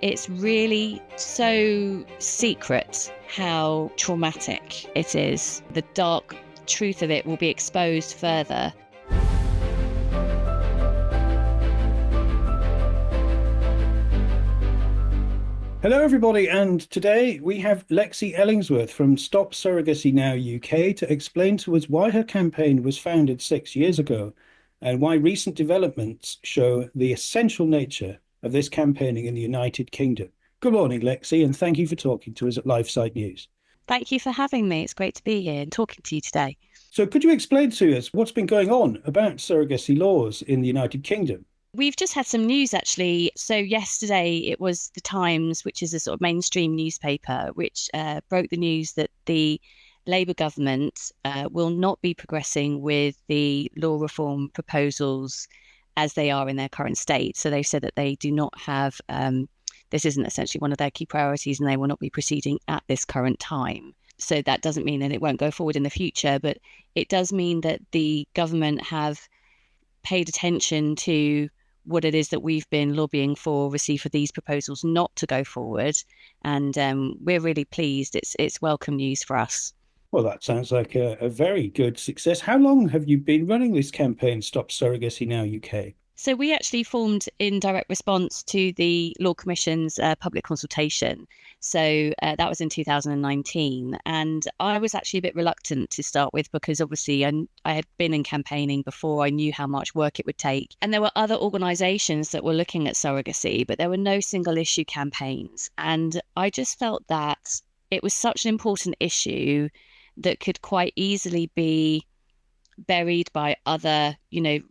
It's really so secret how traumatic it is. The dark truth of it will be exposed further. Hello, everybody, and today we have Lexy Ellingsworth from Stop Surrogacy Now UK to explain to us why her campaign was founded 6 years ago and why recent developments show the essential nature of this campaigning in the United Kingdom. Good morning, Lexy, and thank you for talking to us at LifeSite News. Thank you for having me. It's great to be here and talking to you today. So could you explain to us what's been going on about surrogacy laws in the United Kingdom? We've just had some news actually. So yesterday it was the Times, which is a sort of mainstream newspaper, which broke the news that the Labour government will not be progressing with the law reform proposals as they are in their current state. So they've said that they do not have, this isn't essentially one of their key priorities, and they will not be proceeding at this current time. So that doesn't mean that it won't go forward in the future, but it does mean that the government have paid attention to what it is that we've been lobbying for, obviously, for these proposals not to go forward. And we're really pleased. It's welcome news for us. Well, that sounds like a very good success. How long have you been running this campaign, Stop Surrogacy Now UK? So we actually formed in direct response to the Law Commission's public consultation. So that was in 2019. And I was actually a bit reluctant to start with because obviously I had been in campaigning before. I knew how much work it would take. And there were other organisations that were looking at surrogacy, but there were no single issue campaigns. And I just felt that it was such an important issue that could quite easily be buried by other,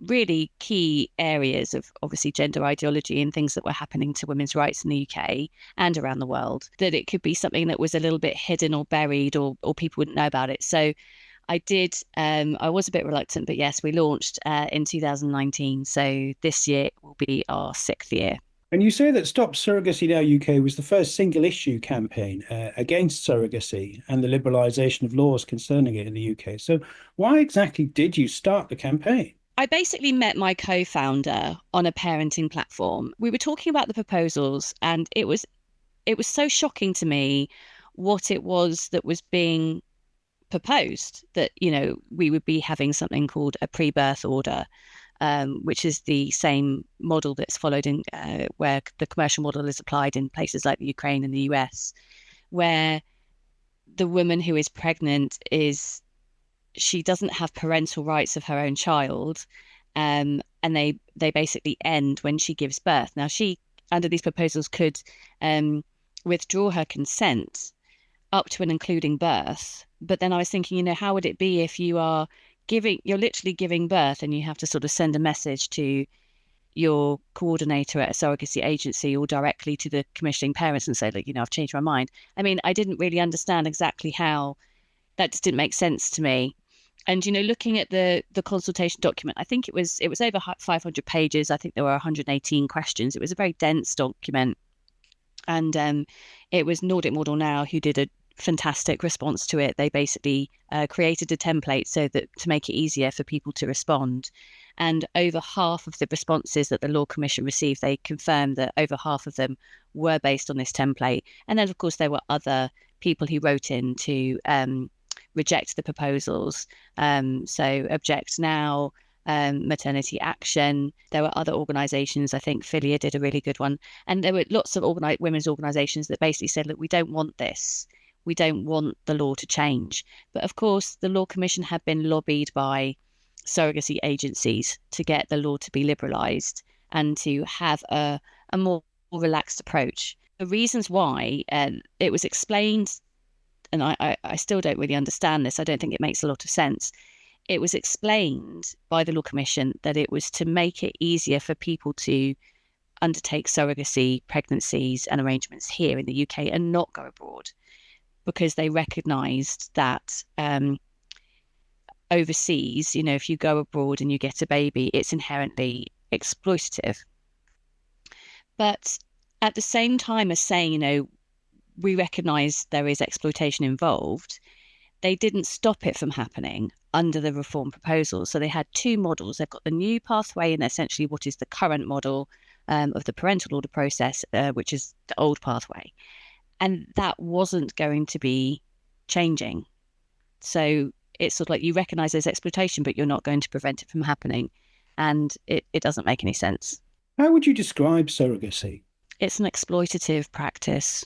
really key areas of obviously gender ideology and things that were happening to women's rights in the UK and around the world, that it could be something that was a little bit hidden or buried or people wouldn't know about it. So I was a bit reluctant, but yes, we launched in 2019. So this year will be our 6th year. And you say that Stop Surrogacy Now UK was the first single issue campaign against surrogacy and the liberalisation of laws concerning it in the UK. So why exactly did you start the campaign? I basically met my co-founder on a parenting platform. We were talking about the proposals, and it was so shocking to me what it was that was being proposed, that, we would be having something called a pre-birth order, which is the same model that's followed in where the commercial model is applied in places like the Ukraine and the US, where the woman who is pregnant she doesn't have parental rights of her own child, and they basically end when she gives birth. Now, she, under these proposals, could withdraw her consent up to and including birth. But then I was thinking, how would it be if you're literally giving birth and you have to sort of send a message to your coordinator at a surrogacy agency or directly to the commissioning parents and say, look, I've changed my mind. I mean, I didn't really understand exactly how. That just didn't make sense to me. And, looking at the consultation document, I think it was over 500 pages. I think there were 118 questions. It was a very dense document. And it was Nordic Model Now who did a fantastic response to it. They basically created a template so that to make it easier for people to respond. And over half of the responses that the Law Commission received, they confirmed that over half of them were based on this template. And then, of course, there were other people who wrote in to reject the proposals. So Object Now, Maternity Action. There were other organisations. I think Filia did a really good one. And there were lots of women's organisations that basically said, look, we don't want this. We don't want the law to change. But of course, the Law Commission had been lobbied by surrogacy agencies to get the law to be liberalised and to have a more relaxed approach. The reasons why it was explained, and I still don't really understand this. I don't think it makes a lot of sense. It was explained by the Law Commission that it was to make it easier for people to undertake surrogacy pregnancies and arrangements here in the UK and not go abroad, because they recognised that overseas, if you go abroad and you get a baby, it's inherently exploitative. But at the same time as saying, we recognise there is exploitation involved, they didn't stop it from happening under the reform proposal. So they had two models. They've got the new pathway and essentially what is the current model, of the parental order process, which is the old pathway. And that wasn't going to be changing. So it's sort of like you recognize there's exploitation, but you're not going to prevent it from happening. And it doesn't make any sense. How would you describe surrogacy? It's an exploitative practice.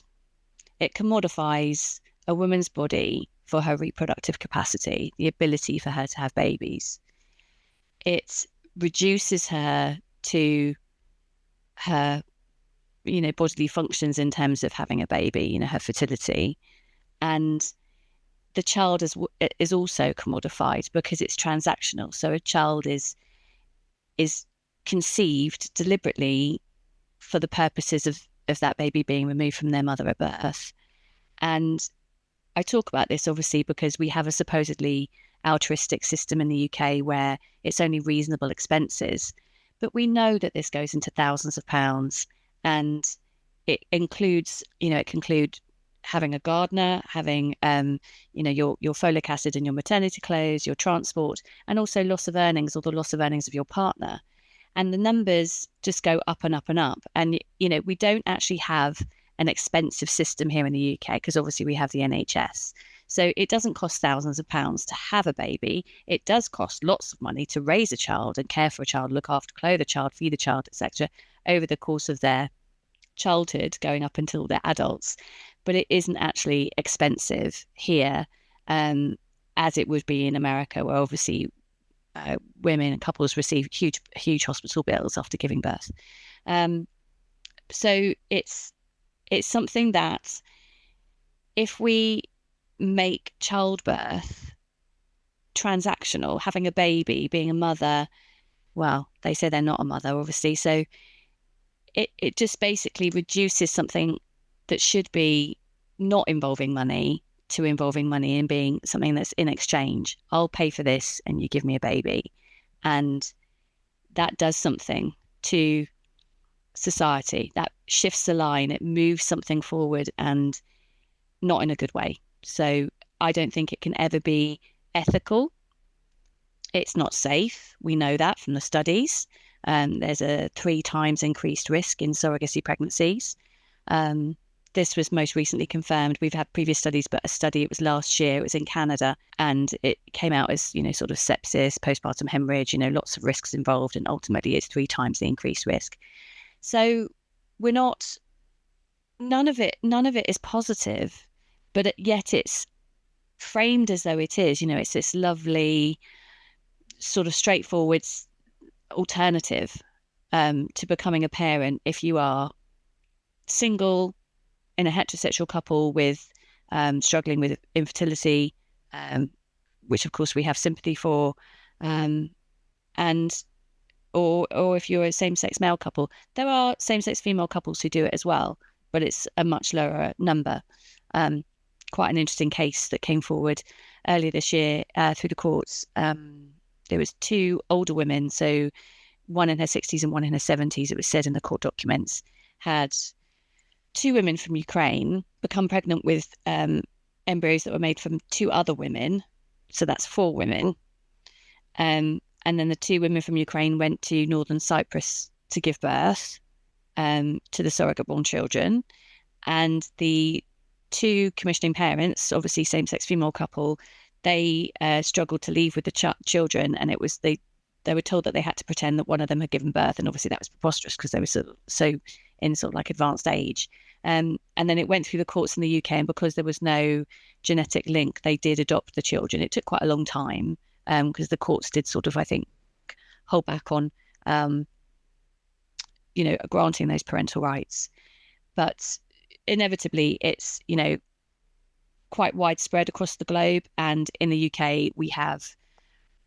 It commodifies a woman's body for her reproductive capacity, the ability for her to have babies. It reduces her to her, bodily functions in terms of having a baby, her fertility. And the child is also commodified because it's transactional. So a child is conceived deliberately for the purposes of that baby being removed from their mother at birth. And I talk about this obviously because we have a supposedly altruistic system in the UK where it's only reasonable expenses, but we know that this goes into thousands of pounds, and it includes, it can include having a gardener, having, your folic acid in your maternity clothes, your transport, and also loss of earnings or the loss of earnings of your partner. And the numbers just go up and up and up. And, we don't actually have an expensive system here in the UK because obviously we have the NHS. So it doesn't cost thousands of pounds to have a baby. It does cost lots of money to raise a child and care for a child, look after, clothe a child, feed a child, etc., over the course of their childhood going up until they're adults. But it isn't actually expensive here, as it would be in America, where obviously women and couples receive huge hospital bills after giving birth. So it's something that if we make childbirth transactional, having a baby, being a mother, well, they say they're not a mother, obviously. So it just basically reduces something that should be not involving money to involving money and being something that's in exchange. I'll pay for this and you give me a baby. And that does something to society. That shifts the line. It moves something forward, and not in a good way. So I don't think it can ever be ethical. It's not safe. We know that from the studies. There's a 3 times increased risk in surrogacy pregnancies. This was most recently confirmed. We've had previous studies, but a study, it was last year, it was in Canada, and it came out as, sort of sepsis, postpartum hemorrhage, lots of risks involved, and ultimately it's 3 times the increased risk. So none of it is positive, but yet it's framed as though it is, it's this lovely sort of straightforward alternative to becoming a parent if you are single, in a heterosexual couple with struggling with infertility, which of course we have sympathy for, and or if you're a same-sex male couple. There are same-sex female couples who do it as well, but it's a much lower number. Quite an interesting case that came forward earlier this year through the courts. There was 2 older women, so one in her 60s and one in her 70s, it was said in the court documents, had 2 women from Ukraine become pregnant with embryos that were made from 2 other women. So that's 4 women. And then the 2 women from Ukraine went to northern Cyprus to give birth to the surrogate-born children. And the 2 commissioning parents, obviously same-sex female couple, they struggled to leave with the children, and it was they were told that they had to pretend that one of them had given birth, and obviously that was preposterous because they were so in sort of like advanced age. And then it went through the courts in the UK, and because there was no genetic link, they did adopt the children. It took quite a long time because the courts did sort of, I think, hold back on, granting those parental rights. But inevitably, it's, quite widespread across the globe. And in the UK, we have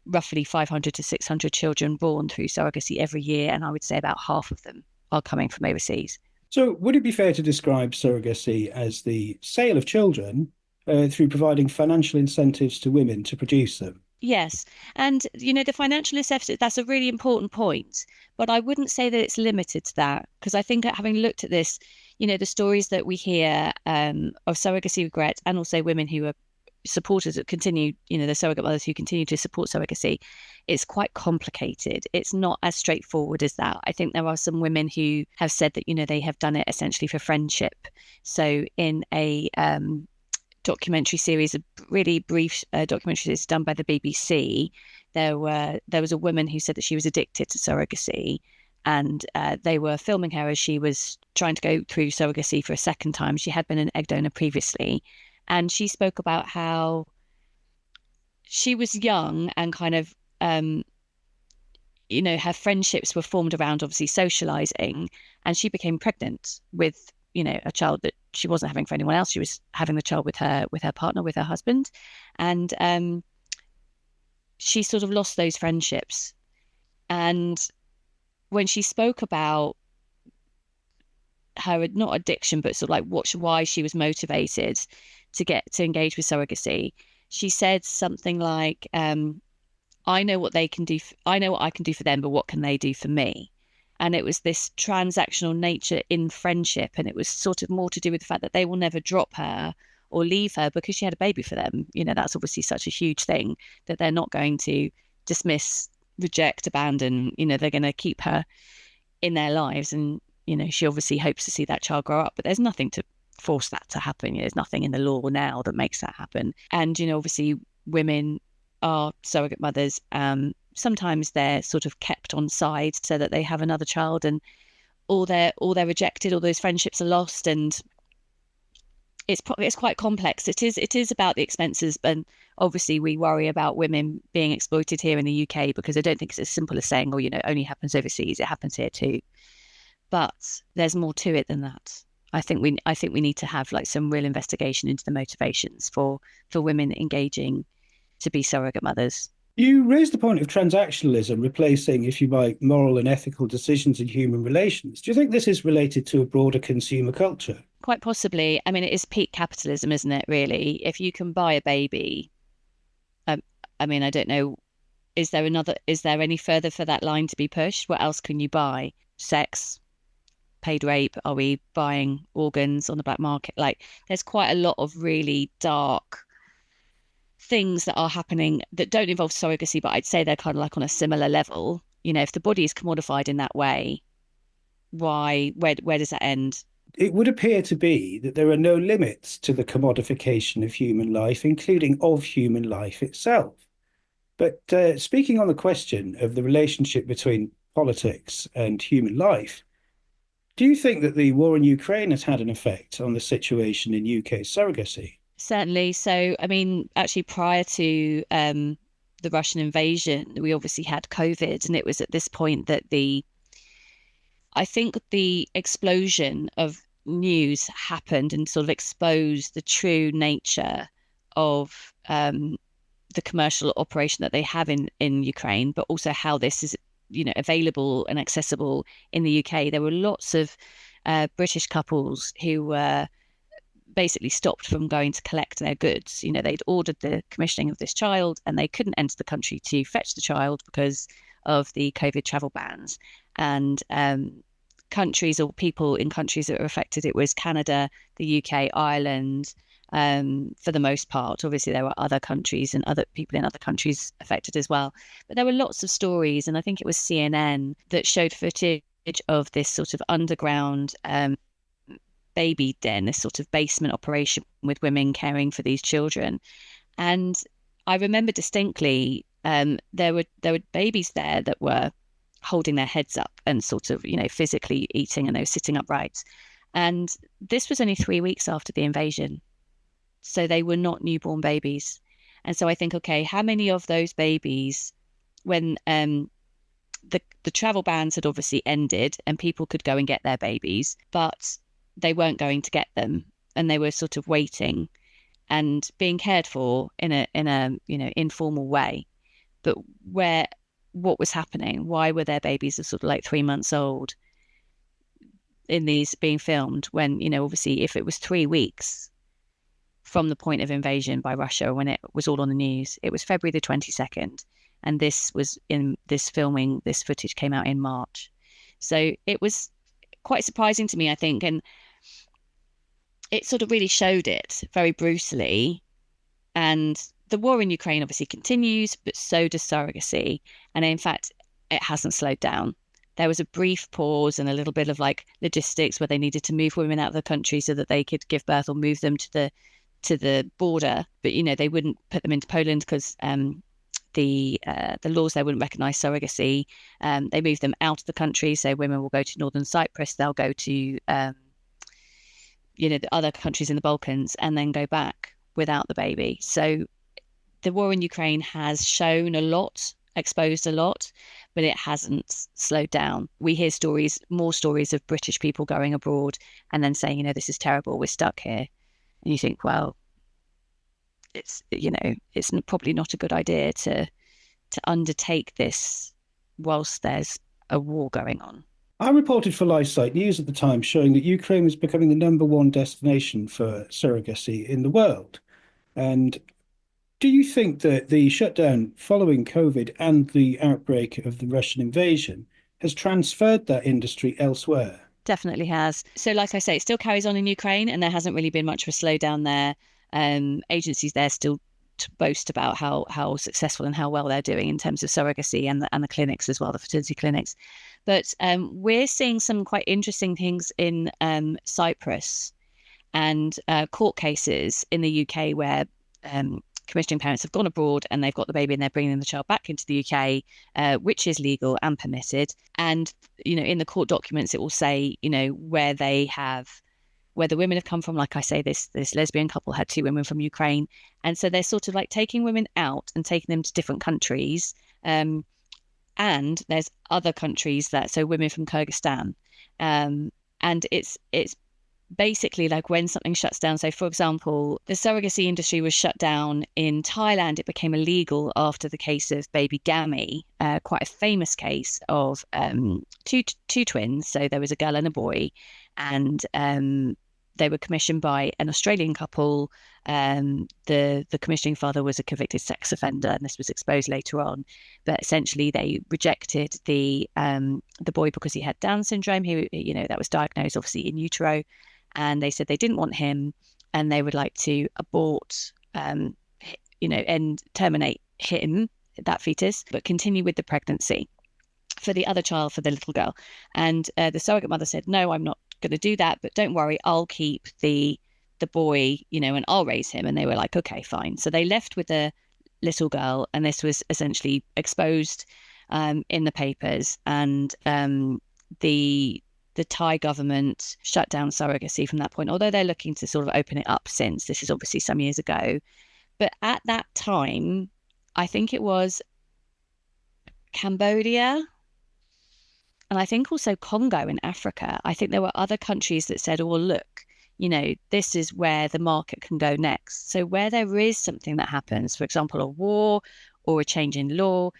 roughly 500 to 600 children born through surrogacy every year. And I would say about half of them are coming from overseas. So would it be fair to describe surrogacy as the sale of children through providing financial incentives to women to produce them? Yes. And, the financial incentives, that's a really important point. But I wouldn't say that it's limited to that, because I think having looked at this, the stories that we hear of surrogacy regrets, and also women who are supporters that continue, the surrogate mothers who continue to support surrogacy, it's quite complicated. It's not as straightforward as that. I think there are some women who have said that, they have done it essentially for friendship. So in a documentary series, a really brief documentary series done by the BBC, there was a woman who said that she was addicted to surrogacy, and they were filming her as she was trying to go through surrogacy for a second time. She had been an egg donor previously, and she spoke about how she was young and kind of her friendships were formed around obviously socializing, and she became pregnant with a child that she wasn't having for anyone else. She was having the child with her partner, with her husband, and she sort of lost those friendships. And when she spoke about her, not addiction, but sort of like why she was motivated to engage with surrogacy, she said something like, I know what they can do. I know what I can do for them, but what can they do for me? And it was this transactional nature in friendship. And it was sort of more to do with the fact that they will never drop her or leave her because she had a baby for them. That's obviously such a huge thing that they're not going to dismiss, reject, abandon. They're going to keep her in their lives. And, she obviously hopes to see that child grow up, but there's nothing to force that to happen. There's nothing in the law now that makes that happen. And, obviously women are surrogate mothers. Sometimes they're sort of kept on side so that they have another child, and or they're rejected, or those friendships are lost, and it's quite complex. It is about the expenses, and obviously we worry about women being exploited here in the UK, because I don't think it's as simple as saying, it only happens overseas. It happens here too, but there's more to it than that. I think we need to have like some real investigation into the motivations for women engaging to be surrogate mothers. You raised the point of transactionalism replacing, if you like, moral and ethical decisions in human relations. Do you think this is related to a broader consumer culture? Quite possibly. I mean, it is peak capitalism, isn't it, really? If you can buy a baby, I mean, I don't know, is there any further for that line to be pushed? What else can you buy? Sex, paid rape? Are we buying organs on the black market? Like, there's quite a lot of really dark things that are happening that don't involve surrogacy, but I'd say they're kind of like on a similar level. If the body is commodified in that way, where does that end? It would appear to be that there are no limits to the commodification of human life, including of human life itself. But speaking on the question of the relationship between politics and human life, do you think that the war in Ukraine has had an effect on the situation in UK surrogacy? Certainly. So, I mean, actually, prior to the Russian invasion, we obviously had COVID, and it was at this point that I think the explosion of news happened and sort of exposed the true nature of the commercial operation that they have in Ukraine, but also how this is, available and accessible in the UK. There were lots of British couples who were basically stopped from going to collect their goods. They'd ordered the commissioning of this child, and they couldn't enter the country to fetch the child because of the COVID travel bans. And countries, or people in countries that were affected, it was Canada, the UK, Ireland, for the most part. Obviously, there were other countries and other people in other countries affected as well. But there were lots of stories, and I think it was CNN that showed footage of this sort of underground baby den, this sort of basement operation with women caring for these children. And I remember distinctly there were babies there that were holding their heads up and sort of, physically eating, and they were sitting upright. And this was only 3 weeks after the invasion. So they were not newborn babies. And so I think, okay, how many of those babies, when the travel bans had obviously ended and people could go and get their babies, but they weren't going to get them, and they were sort of waiting and being cared for in a informal way. But what was happening? Why were their babies sort of like 3 months old in these being filmed, when obviously if it was 3 weeks from the point of invasion by Russia, when it was all on the news, it was February the 22nd, and this footage came out in March. So it was quite surprising to me, I think, and it sort of really showed it very brutally, And the war in Ukraine obviously continues, but so does surrogacy. And in fact, it hasn't slowed down. There was a brief pause and a little bit of like logistics where they needed to move women out of the country so that they could give birth or move them to the border. But they wouldn't put them into Poland because the laws there wouldn't recognise surrogacy. They moved them out of the country, so women will go to northern Cyprus, they'll go to the other countries in the Balkans, and then go back without the baby. So the war in Ukraine has shown a lot, exposed a lot, but it hasn't slowed down. We hear more stories of British people going abroad and then saying, this is terrible, we're stuck here. And you think, well, it's probably not a good idea to undertake this whilst there's a war going on. I reported for LifeSite News at the time showing that Ukraine was becoming the #1 destination for surrogacy in the world. And do you think that the shutdown following COVID and the outbreak of the Russian invasion has transferred that industry elsewhere? Definitely has. So like I say, it still carries on in Ukraine, and there hasn't really been much of a slowdown there. Agencies there still to boast about how successful and how well they're doing in terms of surrogacy and the clinics as well, the fertility clinics. But we're seeing some quite interesting things in Cyprus and court cases in the UK where commissioning parents have gone abroad and they've got the baby and they're bringing the child back into the UK, which is legal and permitted. And in the court documents, it will say where the women have come from. Like I say, this lesbian couple had 2 women from Ukraine, and so they're sort of like taking women out and taking them to different countries. And there's other countries so women from Kyrgyzstan, and it's basically like when something shuts down. So, for example, the surrogacy industry was shut down in Thailand. It became illegal after the case of baby Gammy, quite a famous case of two twins. So there was a girl and a boy, and they were commissioned by an Australian couple. The commissioning father was a convicted sex offender, and this was exposed later on. But essentially, they rejected the boy because he had Down syndrome. That was diagnosed obviously in utero, and they said they didn't want him, and they would like to abort, and terminate him, that fetus, but continue with the pregnancy for the other child, for the little girl. And the surrogate mother said, no, I'm not going to do that, but don't worry, I'll keep the boy, and I'll raise him. And they were like, okay, fine. So they left with the little girl, and this was essentially exposed in the papers. And the Thai government shut down surrogacy from that point, although they're looking to sort of open it up since. This is obviously some years ago. But at that time, I think it was Cambodia, and I think also Congo in Africa. I think there were other countries that said, oh, well, look, this is where the market can go next. So where there is something that happens, for example, a war or a change in law,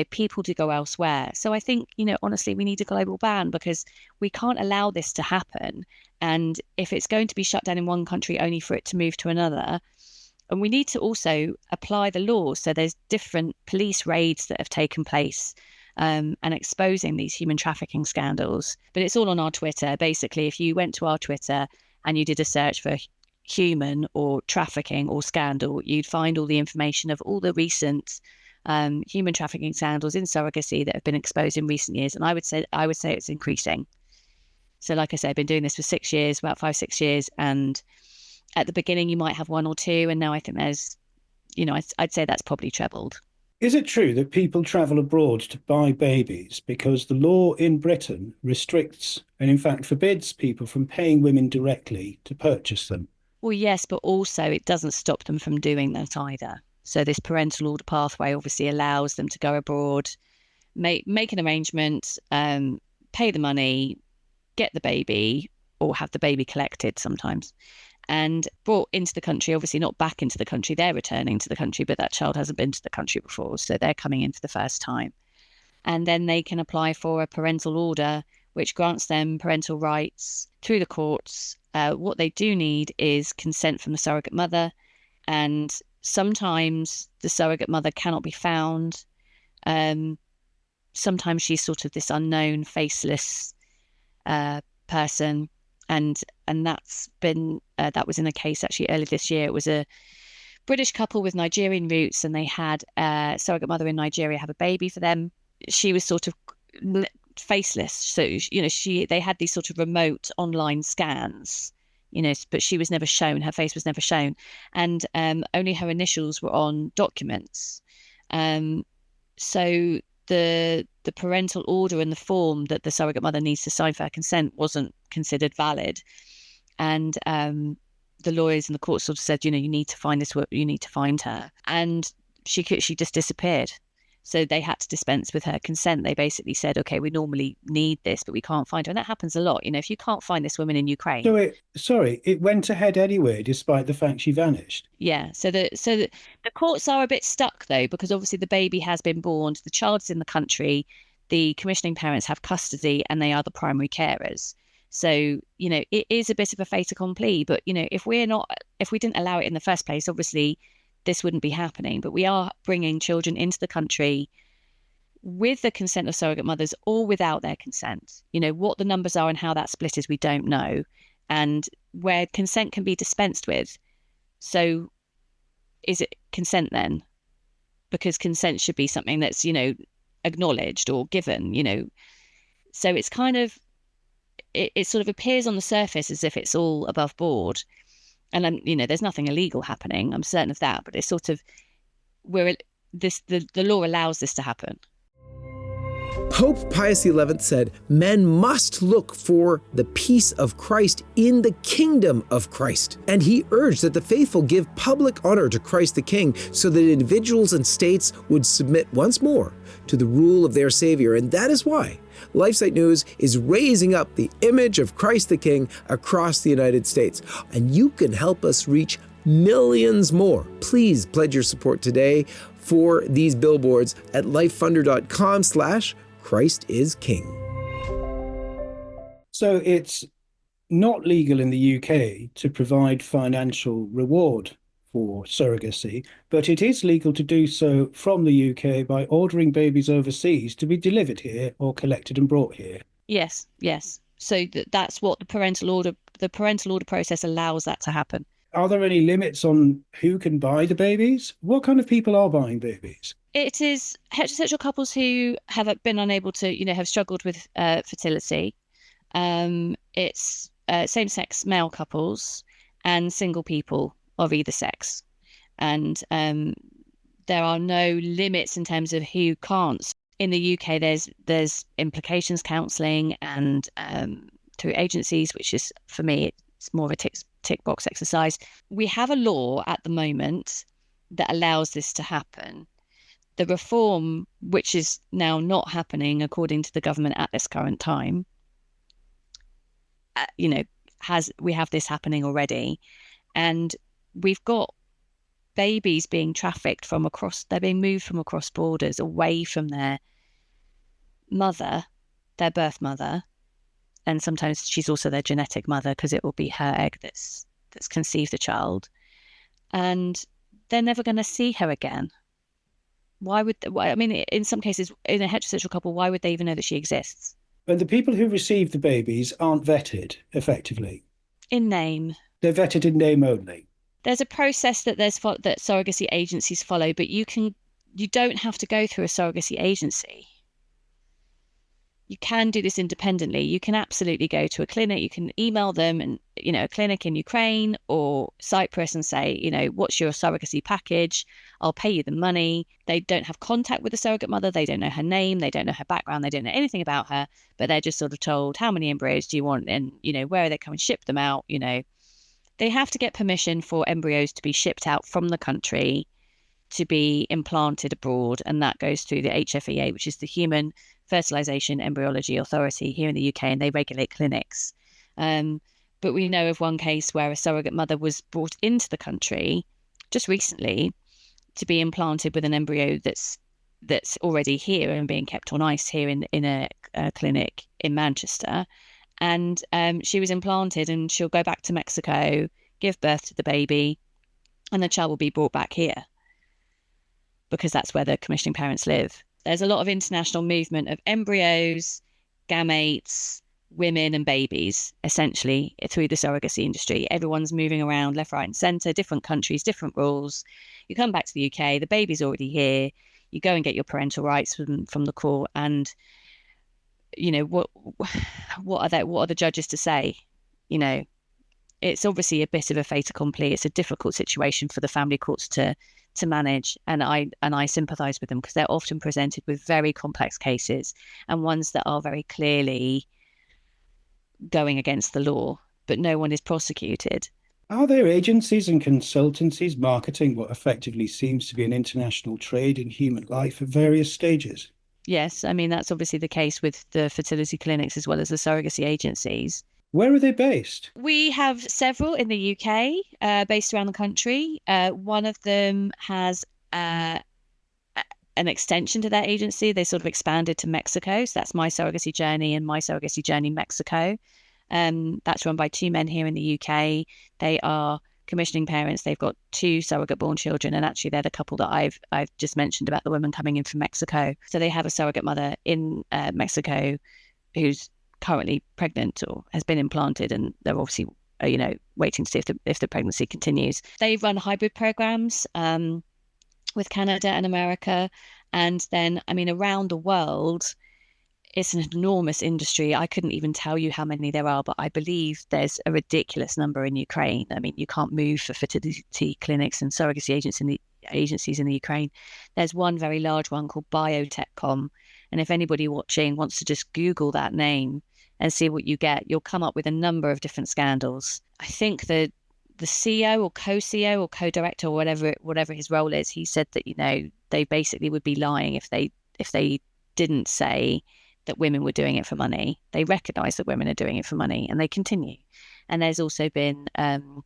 people do go elsewhere. So I think, honestly, we need a global ban because we can't allow this to happen. And if it's going to be shut down in one country only for it to move to another, and we need to also apply the laws. So there's different police raids that have taken place and exposing these human trafficking scandals. But it's all on our Twitter. Basically, if you went to our Twitter and you did a search for human or trafficking or scandal, you'd find all the information of all the recent human trafficking scandals in surrogacy that have been exposed in recent years. And I would say it's increasing. So like I said, I've been doing this for 6 years, about 5-6 years. And at the beginning, you might have 1 or 2. And now I think there's, I'd say that's probably trebled. Is it true that people travel abroad to buy babies because the law in Britain restricts and in fact forbids people from paying women directly to purchase them? Well, yes, but also it doesn't stop them from doing that either. So this parental order pathway obviously allows them to go abroad, make an arrangement, pay the money, get the baby, or have the baby collected sometimes and brought into the country. Obviously not back into the country, they're returning to the country, but that child hasn't been to the country before, so they're coming in for the first time. And then they can apply for a parental order which grants them parental rights through the courts. What they do need is consent from the surrogate mother, and sometimes the surrogate mother cannot be found. Sometimes she's sort of this unknown, faceless person. And that's been that was in a case actually earlier this year. It was a British couple with Nigerian roots, and they had a surrogate mother in Nigeria have a baby for them. She was sort of faceless, so they had these sort of remote online scans, but she was never shown. Her face was never shown, and only her initials were on documents. So the parental order and the form that the surrogate mother needs to sign for her consent wasn't considered valid, and the lawyers in the court sort of said, you need to find you need to find her, and she just disappeared. So they had to dispense with her consent. They basically said, okay, we normally need this, but we can't find her. And that happens a lot. If you can't find this woman in Ukraine. It went ahead anyway, despite the fact she vanished. Yeah. So the courts are a bit stuck though, because obviously the baby has been born, the child's in the country, the commissioning parents have custody, and they are the primary carers. So, it is a bit of a fait accompli, but if we didn't allow it in the first place, obviously this wouldn't be happening. But we are bringing children into the country with the consent of surrogate mothers or without their consent. What the numbers are and how that split is, we don't know. And where consent can be dispensed with. So is it consent then? Because consent should be something that's, acknowledged or given, So it's kind of, it sort of appears on the surface as if it's all above board. And there's nothing illegal happening. I'm certain of that. But it's sort of the law allows this to happen. Pope Pius XI said, men must look for the peace of Christ in the kingdom of Christ. And he urged that the faithful give public honor to Christ the King so that individuals and states would submit once more to the rule of their Savior. And that is why LifeSite News is raising up the image of Christ the King across the United States. And you can help us reach millions more. Please pledge your support today for these billboards at lifefunder.com/Christ is King. So it's not legal in the UK to provide financial reward for surrogacy, but it is legal to do so from the UK by ordering babies overseas to be delivered here or collected and brought here. Yes. So that's what the parental order process allows that to happen. Are there any limits on who can buy the babies? What kind of people are buying babies? It is heterosexual couples who have been unable to, have struggled with fertility. It's same-sex male couples and single people of either sex. And there are no limits in terms of who can't. In the UK, there's implications counselling and through agencies, which is, for me, it's more of a tick box exercise. We have a law at the moment that allows this to happen. The reform, which is now not happening according to the government at this current time, we have this happening already, and we've got babies being trafficked they're being moved from across borders away from their mother, their birth mother, and sometimes she's also their genetic mother because it will be her egg that's conceived the child, and they're never going to see her again. Why would in some cases, in a heterosexual couple, why would they even know that she exists? And the people who receive the babies aren't vetted effectively. In name. They're vetted in name only. There's a process that that surrogacy agencies follow, but you don't have to go through a surrogacy agency. You can do this independently. You can absolutely go to a clinic. You can email them and, a clinic in Ukraine or Cyprus and say, what's your surrogacy package? I'll pay you the money. They don't have contact with the surrogate mother. They don't know her name. They don't know her background. They don't know anything about her, but they're just sort of told, how many embryos do you want? And, where are they coming? Ship them out. They have to get permission for embryos to be shipped out from the country to be implanted abroad. And that goes through the HFEA, which is the Human Fertilization Embryology Authority here in the UK, and they regulate clinics. But we know of one case where a surrogate mother was brought into the country just recently to be implanted with an embryo that's already here and being kept on ice here in a clinic in Manchester. And she was implanted, and she'll go back to Mexico, give birth to the baby, and the child will be brought back here because that's where the commissioning parents live. There's a lot of international movement of embryos, gametes, women and babies, essentially, through the surrogacy industry. Everyone's moving around left, right, and centre, different countries, different rules. You come back to the UK, the baby's already here. You go and get your parental rights from the court, and what are the judges to say? It's obviously a bit of a fait accompli. It's a difficult situation for the family courts to manage, and I sympathise with them, because they're often presented with very complex cases and ones that are very clearly going against the law, but no one is prosecuted. Are there agencies and consultancies marketing what effectively seems to be an international trade in human life at various stages? Yes, I mean, that's obviously the case with the fertility clinics as well as the surrogacy agencies. Where are they based? We have several in the UK, based around the country. One of them has an extension to their agency. They sort of expanded to Mexico. So that's My Surrogacy Journey and My Surrogacy Journey Mexico. That's run by two men here in the UK. They are commissioning parents. They've got two surrogate born children, and actually they're the couple that I've just mentioned about, the woman coming in from Mexico. So they have a surrogate mother in Mexico who's currently pregnant or has been implanted, and they're obviously waiting to see if the pregnancy continues. They run hybrid programs with Canada and America, and then around the world it's an enormous industry. I couldn't even tell you how many there are, but I believe there's a ridiculous number in Ukraine. I mean, you can't move for fertility clinics and surrogacy agencies in the Ukraine. There's one very large one called Biotechcom. And if anybody watching wants to just Google that name and see what you get, you'll come up with a number of different scandals. I think the CEO or co-CEO or co-director or whatever his role is, he said that, they basically would be lying if they didn't say that women were doing it for money. They recognize that women are doing it for money, and they continue. And there's also been the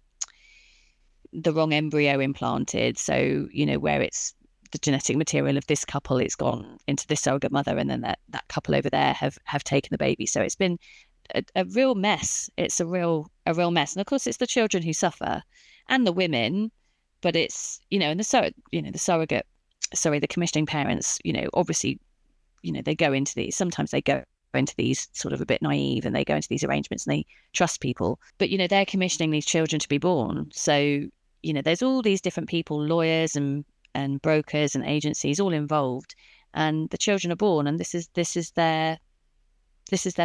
wrong embryo implanted. So, where it's the genetic material of this couple, it's gone into this surrogate mother, and then that couple over there have taken the baby. So it's been a real mess. It's a real mess. And of course, it's the children who suffer and the women, but it's, and the commissioning parents, obviously, they go into these, sometimes they go into these sort of a bit naive, and they go into these arrangements and they trust people, but they're commissioning these children to be born. So there's all these different people, lawyers and brokers and agencies all involved, and the children are born, and this is their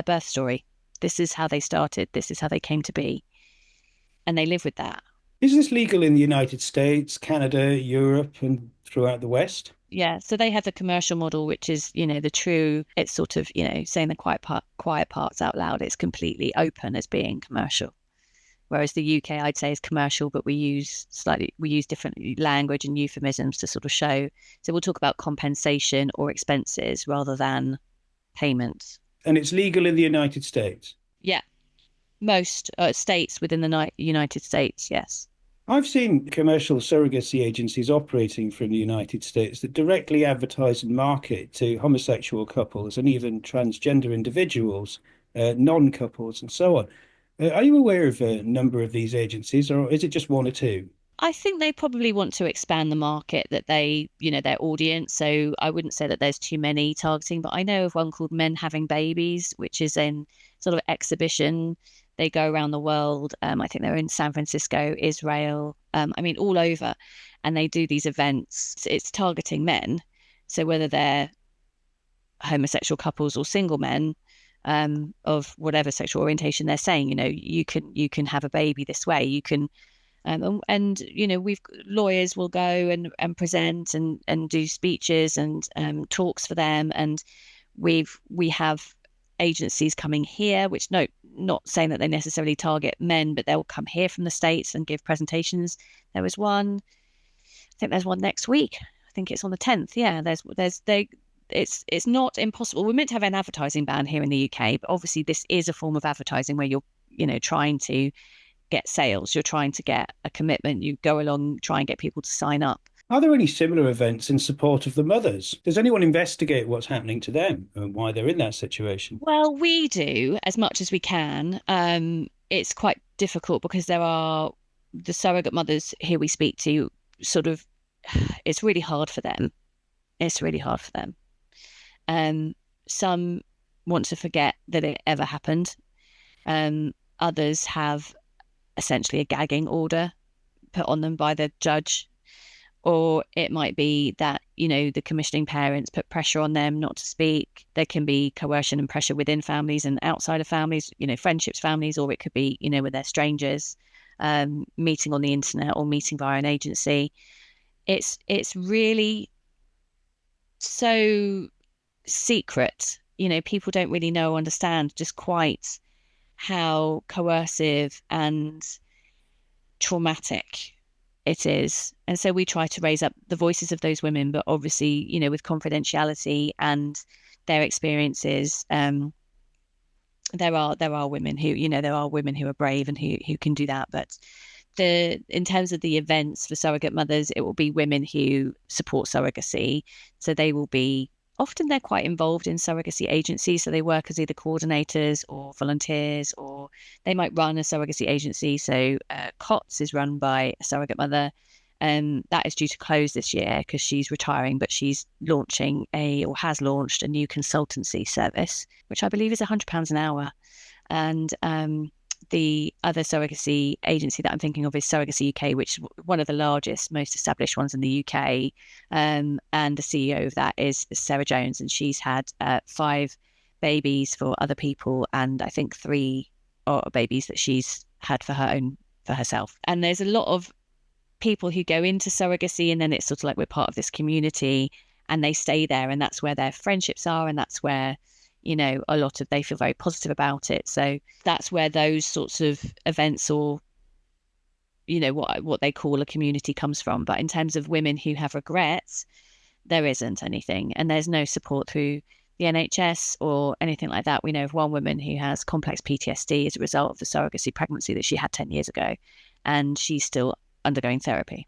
birth story. This is how they started, this is how they came to be, and they live with that. Is this legal in the United States, Canada, Europe, and throughout the West? Yeah, so they have the commercial model, which is, the true, it's sort of, saying the quiet parts out loud. It's completely open as being commercial. Whereas the UK, I'd say, is commercial, but we use different language and euphemisms to sort of show. So we'll talk about compensation or expenses rather than payments. And it's legal in the United States? Yeah, most states within the United States, yes. I've seen commercial surrogacy agencies operating from the United States that directly advertise and market to homosexual couples and even transgender individuals, non-couples, and so on. Are you aware of a number of these agencies, or is it just one or two? I think they probably want to expand the market that they, their audience. So I wouldn't say that there's too many targeting, but I know of one called Men Having Babies, which is in sort of exhibition. They go around the world. I think they're in San Francisco, Israel, all over. And they do these events. It's targeting men. So whether they're homosexual couples or single men of whatever sexual orientation, they're saying, you can have a baby this way. You can, we've lawyers will go and present and do speeches and talks for them. And we have agencies coming here, which not saying that they necessarily target men, but they'll come here from the States and give presentations. I think there's one next week. I think it's on the 10th. Yeah, it's not impossible. We're meant to have an advertising ban here in the UK, but obviously this is a form of advertising where you're trying to get sales. You're trying to get a commitment. You go along, try and get people to sign up. Are there any similar events in support of the mothers? Does anyone investigate what's happening to them and why they're in that situation? Well, we do as much as we can. It's quite difficult because there are the surrogate mothers here we speak to, sort of, it's really hard for them. It's really hard for them. Some want to forget that it ever happened. Others have essentially a gagging order put on them by the judge. Or it might be that, the commissioning parents put pressure on them not to speak. There can be coercion and pressure within families and outside of families, friendships, families, or it could be, where they're strangers, meeting on the internet or meeting via an agency. It's really so secret. People don't really know or understand just quite how coercive and traumatic it is. And so we try to raise up the voices of those women, but obviously, with confidentiality and their experiences. There are women who, there are women who are brave and who can do that. But in terms of the events for surrogate mothers, it will be women who support surrogacy. So they will be, often they're quite involved in surrogacy agencies. So they work as either coordinators or volunteers, or they might run a surrogacy agency. So COTS is run by a surrogate mother. And that is due to close this year because she's retiring, but she's has launched a new consultancy service, which I believe is £100 an hour. And the other surrogacy agency that I'm thinking of is Surrogacy UK, which is one of the largest, most established ones in the UK. And the CEO of that is Sarah Jones, and she's had 5 babies for other people, and I think 3 babies that she's had for herself. And there's a lot of people who go into surrogacy, and then it's sort of like we're part of this community, and they stay there, and that's where their friendships are, and that's where a lot of they feel very positive about it. So that's where those sorts of events, or what they call a community, comes from. But in terms of women who have regrets, there isn't anything, and there's no support through the NHS or anything like that. We know of one woman who has complex PTSD as a result of the surrogacy pregnancy that she had 10 years ago, and she's still undergoing therapy.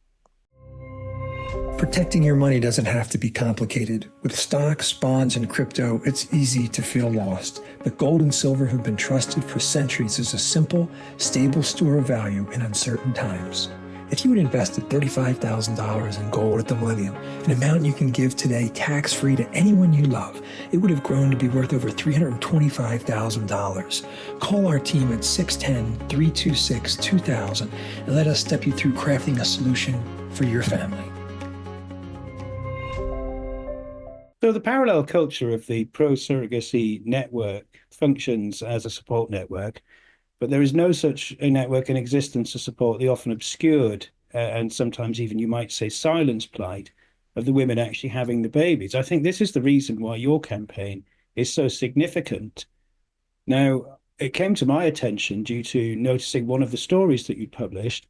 Protecting your money doesn't have to be complicated. With stocks, bonds, and crypto, it's easy to feel lost. But gold and silver have been trusted for centuries as a simple, stable store of value in uncertain times. If you had invested $35,000 in gold at the millennium, an amount you can give today tax-free to anyone you love, it would have grown to be worth over $325,000. Call our team at 610-326-2000 and let us step you through crafting a solution for your family. So the parallel culture of the pro-surrogacy network functions as a support network, but there is no such a network in existence to support the often obscured and sometimes even, you might say, silenced plight of the women actually having the babies. I think this is the reason why your campaign is so significant. Now, it came to my attention due to noticing one of the stories that you published,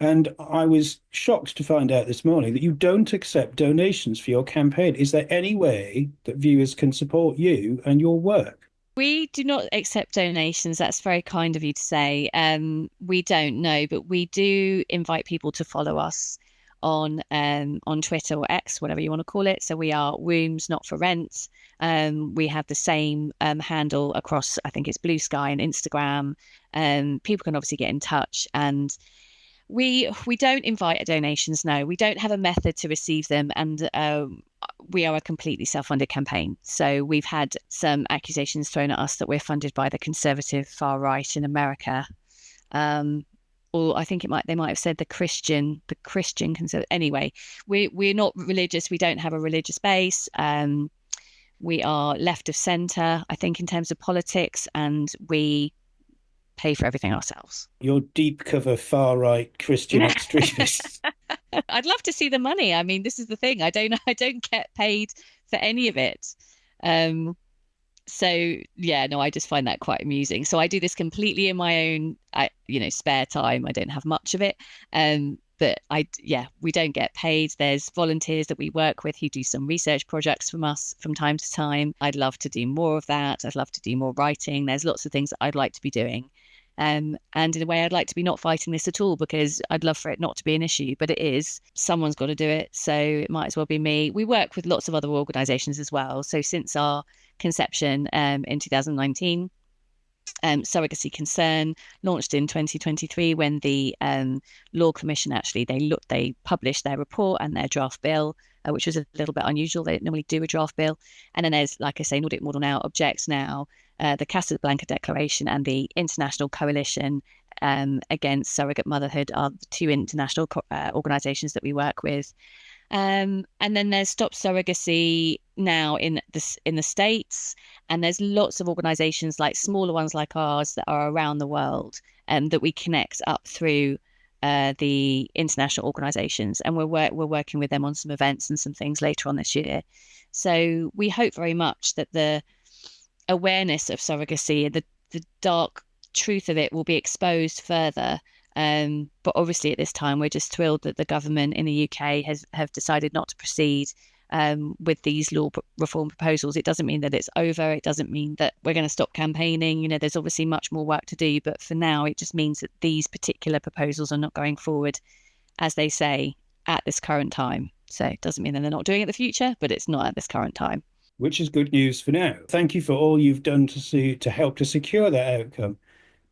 and I was shocked to find out this morning that you don't accept donations for your campaign. Is there any way that viewers can support you and your work? We do not accept donations. That's very kind of you to say. We don't know, but we do invite people to follow us on Twitter or X, whatever you want to call it. So we are Wombs Not for Rent. We have the same handle across, I think it's Blue Sky and Instagram. People can obviously get in touch, and we don't invite donations. No, we don't have a method to receive them, and we are a completely self-funded campaign. So we've had some accusations thrown at us that we're funded by the conservative far right in America, or I think they might have said the Christian conservative. Anyway, we're not religious. We don't have a religious base. We are left of centre, I think, in terms of politics, and we pay for everything ourselves. You're deep cover far right Christian extremists. I'd love to see the money. I mean, this is the thing. I don't get paid for any of it. So yeah, no, I just find that quite amusing. So I do this completely in my own, spare time. I don't have much of it. But we don't get paid. There's volunteers that we work with who do some research projects from us from time to time. I'd love to do more of that. I'd love to do more writing. There's lots of things that I'd like to be doing. And in a way, I'd like to be not fighting this at all, because I'd love for it not to be an issue, but it is. Someone's got to do it, so it might as well be me. We work with lots of other organisations as well. So since our conception in 2019, Surrogacy Concern launched in 2023 when the Law Commission actually they published their report and their draft bill, which was a little bit unusual. They don't normally do a draft bill. And then there's, like I say, Nordic Model Now, Objects Now, the Casablanca Declaration and the International Coalition Against Surrogate Motherhood are the two international organisations that we work with. And then there's Stop Surrogacy now in the States, and there's lots of organisations like smaller ones like ours that are around the world, that we connect up through the international organisations, and we're working with them on some events and some things later on this year. So we hope very much that the awareness of surrogacy and the dark truth of it will be exposed further. But obviously at this time, we're just thrilled that the government in the UK have decided not to proceed with these law reform proposals. It doesn't mean that it's over. It doesn't mean that we're going to stop campaigning. You know, there's obviously much more work to do. But for now, it just means that these particular proposals are not going forward, as they say, at this current time. So it doesn't mean that they're not doing it in the future, but it's not at this current time. Which is good news for now. Thank you for all you've done to help to secure that outcome.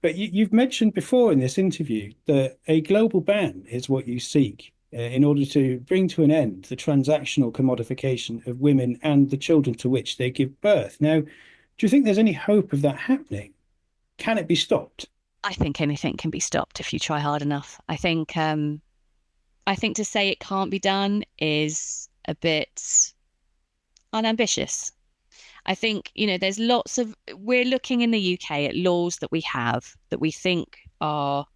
But you've mentioned before in this interview that a global ban is what you seek in order to bring to an end the transactional commodification of women and the children to which they give birth. Now, do you think there's any hope of that happening? Can it be stopped? I think anything can be stopped if you try hard enough. I think to say it can't be done is a bit unambitious. I think, there's we're looking in the UK at laws that we have that we think have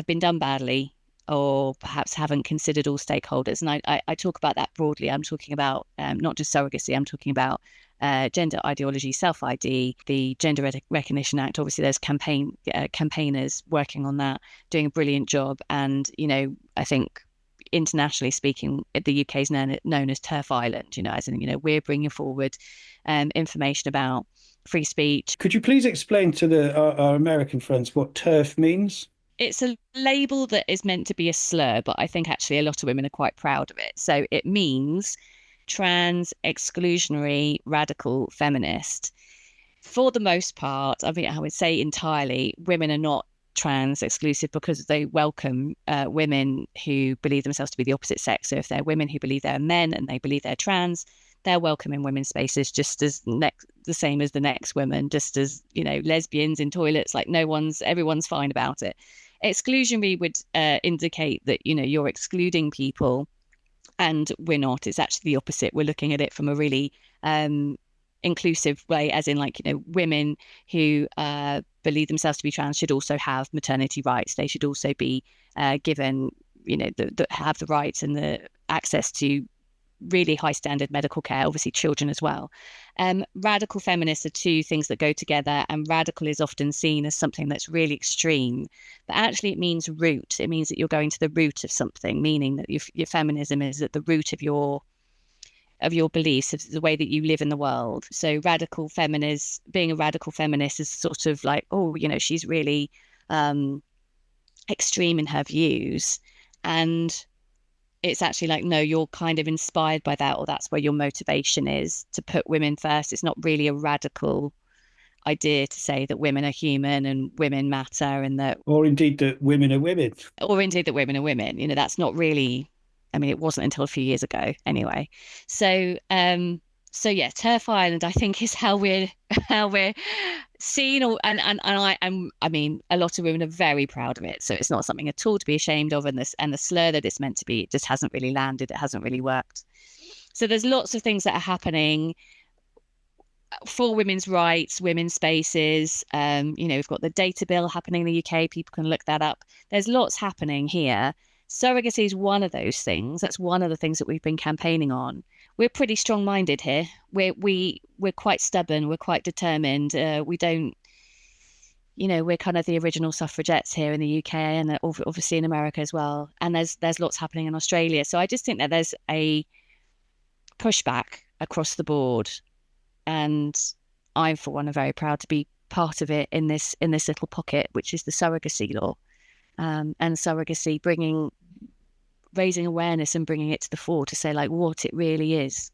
been done badly, or perhaps haven't considered all stakeholders. And I talk about that broadly. I'm talking about not just surrogacy, I'm talking about gender ideology, self-ID, the Gender Recognition Act. Obviously, there's campaigners working on that, doing a brilliant job. And, I think internationally speaking, the UK is known as TERF Island, as in, we're bringing forward information about free speech. Could you please explain to our American friends what TERF means? It's a label that is meant to be a slur, but I think actually a lot of women are quite proud of it. So it means trans, exclusionary, radical feminist. For the most part, I mean, I would say entirely, women are not trans exclusive because they welcome women who believe themselves to be the opposite sex. So if they're women who believe they're men and they believe they're trans, they're welcome in women's spaces just as the same as the next women, just as, lesbians in toilets, like everyone's fine about it. Exclusionary would indicate that, you're excluding people, and we're not. It's actually the opposite. We're looking at it from a really inclusive way, as in women who believe themselves to be trans should also have maternity rights. They should also be given, have the rights and the access to really high standard medical care, obviously children as well. Radical feminists are two things that go together, and radical is often seen as something that's really extreme, but actually it means root. It means that you're going to the root of something, meaning that your feminism is at the root of your beliefs, of the way that you live in the world. So being a radical feminist is sort of like, she's really extreme in her views. And it's actually like, no, you're kind of inspired by that, or that's where your motivation is, to put women first. It's not really a radical idea to say that women are human and women matter, and or indeed that women are women. That's not really, I mean, it wasn't until a few years ago anyway. So yeah, TERF Island, I think, is how we're seen, I mean, a lot of women are very proud of it. So it's not something at all to be ashamed of, and the slur that it's meant to be, it just hasn't really landed. It hasn't really worked. So there's lots of things that are happening for women's rights, women's spaces. We've got the data bill happening in the UK. People can look that up. There's lots happening here. Surrogacy is one of those things. That's one of the things that we've been campaigning on. We're pretty strong-minded here. We're quite stubborn. We're quite determined. We don't, we're kind of the original suffragettes here in the UK, and obviously in America as well. And there's lots happening in Australia. So I just think that there's a pushback across the board, and I, for one, am very proud to be part of it in this little pocket, which is the surrogacy law. And surrogacy, raising awareness and bringing it to the fore to say like what it really is,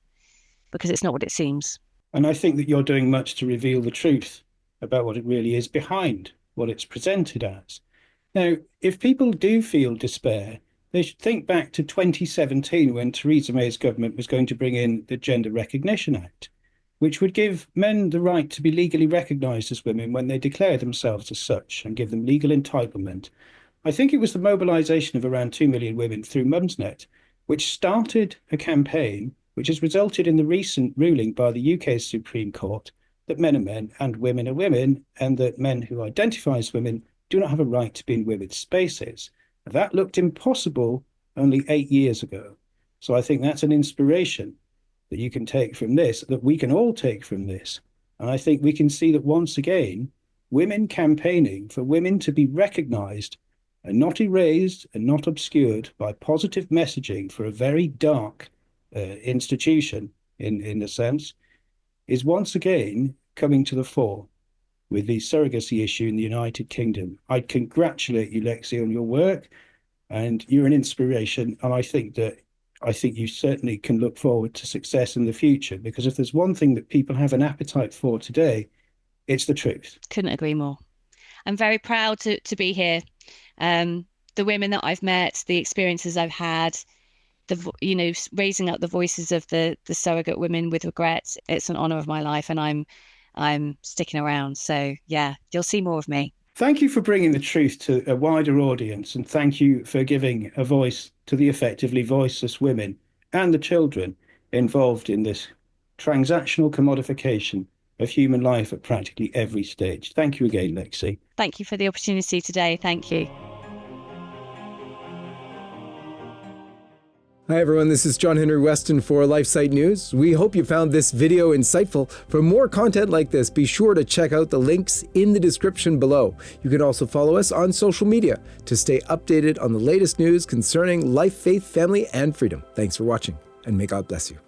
because it's not what it seems. And I think that you're doing much to reveal the truth about what it really is behind what it's presented as. Now, if people do feel despair, they should think back to 2017 when Theresa May's government was going to bring in the Gender Recognition Act. which would give men the right to be legally recognised as women when they declare themselves as such and give them legal entitlement. I think it was the mobilisation of around 2 million women through Mumsnet, which started a campaign which has resulted in the recent ruling by the UK's Supreme Court that men are men and women are women, and that men who identify as women do not have a right to be in women's spaces. That looked impossible only 8 years ago. So I think that's an inspiration that you can take from this, that we can all take from this. And I think we can see that once again, women campaigning for women to be recognised and not erased and not obscured by positive messaging for a very dark institution, in a sense, is once again coming to the fore with the surrogacy issue in the United Kingdom. I congratulate you, Lexy, on your work, and you're an inspiration. And I think you certainly can look forward to success in the future, because if there's one thing that people have an appetite for today, it's the truth. Couldn't agree more. I'm very proud to be here. The women that I've met, the experiences I've had, raising up the voices of the surrogate women with regrets. It's an honour of my life, and I'm sticking around. So yeah, you'll see more of me. Thank you for bringing the truth to a wider audience, and thank you for giving a voice to the effectively voiceless women and the children involved in this transactional commodification of human life at practically every stage. Thank you again, Lexy. Thank you for the opportunity today. Thank you. Hi everyone, this is John Henry Weston for LifeSite News. We hope you found this video insightful. For more content like this, be sure to check out the links in the description below. You can also follow us on social media to stay updated on the latest news concerning life, faith, family, and freedom. Thanks for watching, and may God bless you.